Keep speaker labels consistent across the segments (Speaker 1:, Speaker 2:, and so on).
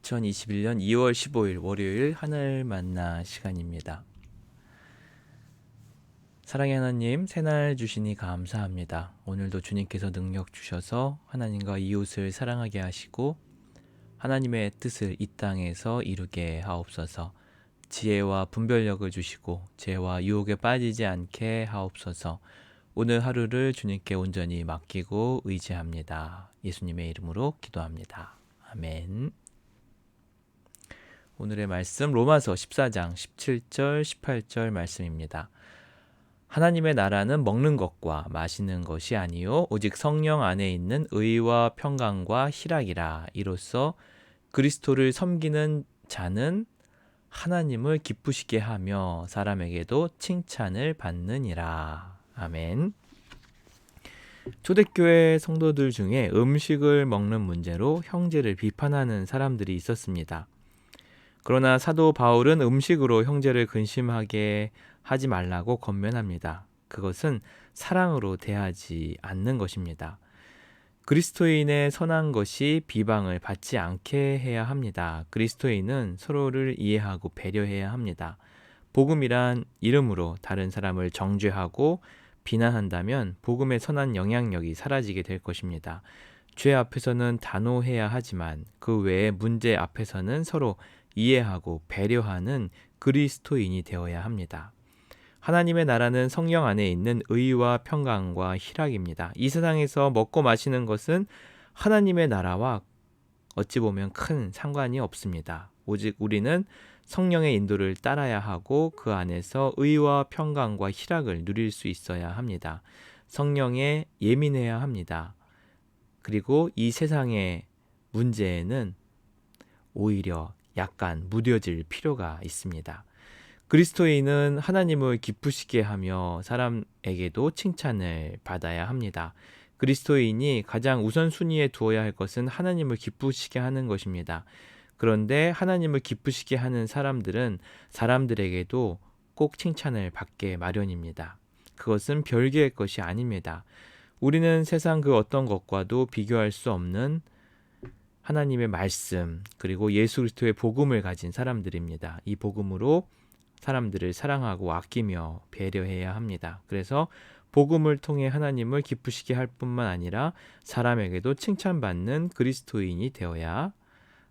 Speaker 1: 2021년 2월 15일 월요일 하늘 만나 시간입니다. 사랑의 하나님, 새날 주시니 감사합니다. 오늘도 주님께서 능력 주셔서 하나님과 이웃을 사랑하게 하시고 하나님의 뜻을 이 땅에서 이루게 하옵소서. 지혜와 분별력을 주시고 죄와 유혹에 빠지지 않게 하옵소서. 오늘 하루를 주님께 온전히 맡기고 의지합니다. 예수님의 이름으로 기도합니다. 아멘. 오늘의 말씀 로마서 14장 17절 18절 말씀입니다. 하나님의 나라는 먹는 것과 마시는 것이 아니요 오직 성령 안에 있는 의와 평강과 희락이라. 이로써 그리스도를 섬기는 자는 하나님을 기쁘시게 하며 사람에게도 칭찬을 받느니라. 아멘. 초대교회 성도들 중에 음식을 먹는 문제로 형제를 비판하는 사람들이 있었습니다. 그러나 사도 바울은 음식으로 형제를 근심하게 하지 말라고 권면합니다. 그것은 사랑으로 대하지 않는 것입니다. 그리스도인의 선한 것이 비방을 받지 않게 해야 합니다. 그리스도인은 서로를 이해하고 배려해야 합니다. 복음이란 이름으로 다른 사람을 정죄하고 비난한다면 복음의 선한 영향력이 사라지게 될 것입니다. 죄 앞에서는 단호해야 하지만 그 외의 문제 앞에서는 서로 이해하고 배려하는 그리스도인이 되어야 합니다. 하나님의 나라는 성령 안에 있는 의와 평강과 희락입니다. 이 세상에서 먹고 마시는 것은 하나님의 나라와 어찌 보면 큰 상관이 없습니다. 오직 우리는 성령의 인도를 따라야 하고 그 안에서 의와 평강과 희락을 누릴 수 있어야 합니다. 성령에 예민해야 합니다. 그리고 이 세상의 문제에는 오히려 약간 무뎌질 필요가 있습니다. 그리스도인은 하나님을 기쁘시게 하며 사람에게도 칭찬을 받아야 합니다. 그리스도인이 가장 우선순위에 두어야 할 것은 하나님을 기쁘시게 하는 것입니다. 그런데 하나님을 기쁘시게 하는 사람들은 사람들에게도 꼭 칭찬을 받게 마련입니다. 그것은 별개의 것이 아닙니다. 우리는 세상 그 어떤 것과도 비교할 수 없는 하나님의 말씀 그리고 예수 그리스도의 복음을 가진 사람들입니다. 이 복음으로 사람들을 사랑하고 아끼며 배려해야 합니다. 그래서 복음을 통해 하나님을 기쁘시게 할 뿐만 아니라 사람에게도 칭찬받는 그리스도인이 되어야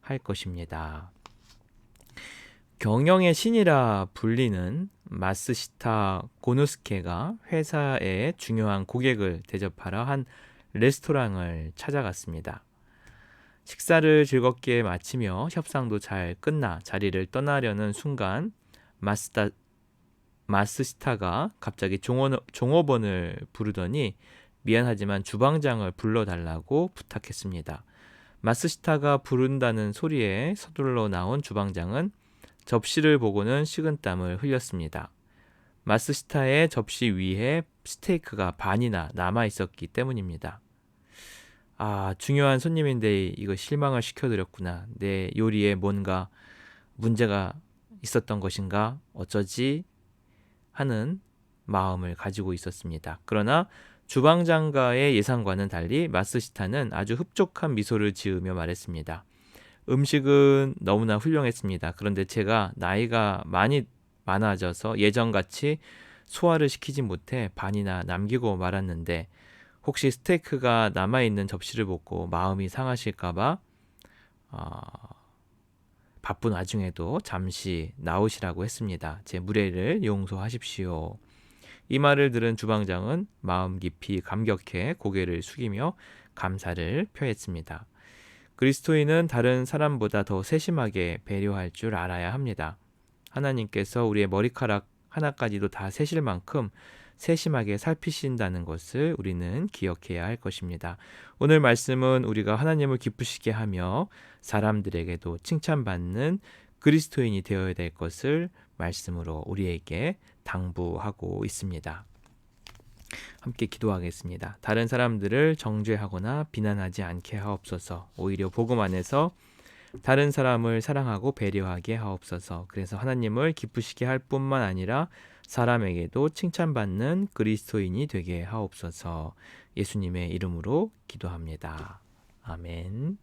Speaker 1: 할 것입니다. 경영의 신이라 불리는 마스시타 고노스케가 회사의 중요한 고객을 대접하러 한 레스토랑을 찾아갔습니다. 식사를 즐겁게 마치며 협상도 잘 끝나 자리를 떠나려는 순간 마스시타가 갑자기 종업원을 부르더니 미안하지만 주방장을 불러달라고 부탁했습니다. 마스시타가 부른다는 소리에 서둘러 나온 주방장은 접시를 보고는 식은땀을 흘렸습니다. 마스시타의 접시 위에 스테이크가 반이나 남아있었기 때문입니다. 중요한 손님인데 이거 실망을 시켜드렸구나. 내 요리에 뭔가 문제가 있었던 것인가? 어쩌지? 하는 마음을 가지고 있었습니다. 그러나 주방장과의 예상과는 달리 마스시타는 아주 흡족한 미소를 지으며 말했습니다. 음식은 너무나 훌륭했습니다. 그런데 제가 나이가 많아져서 예전같이 소화를 시키지 못해 반이나 남기고 말았는데 혹시 스테이크가 남아있는 접시를 보고 마음이 상하실까봐 바쁜 와중에도 잠시 나오시라고 했습니다. 제 무례를 용서하십시오. 이 말을 들은 주방장은 마음 깊이 감격해 고개를 숙이며 감사를 표했습니다. 그리스도인은 다른 사람보다 더 세심하게 배려할 줄 알아야 합니다. 하나님께서 우리의 머리카락 하나까지도 다 세실 만큼 세심하게 살피신다는 것을 우리는 기억해야 할 것입니다. 오늘 말씀은 우리가 하나님을 기쁘시게 하며 사람들에게도 칭찬받는 그리스도인이 되어야 될 것을 말씀으로 우리에게 당부하고 있습니다. 함께 기도하겠습니다. 다른 사람들을 정죄하거나 비난하지 않게 하옵소서. 오히려 복음 안에서 다른 사람을 사랑하고 배려하게 하옵소서. 그래서 하나님을 기쁘시게 할 뿐만 아니라 사람에게도 칭찬받는 그리스도인이 되게 하옵소서. 예수님의 이름으로 기도합니다. 아멘.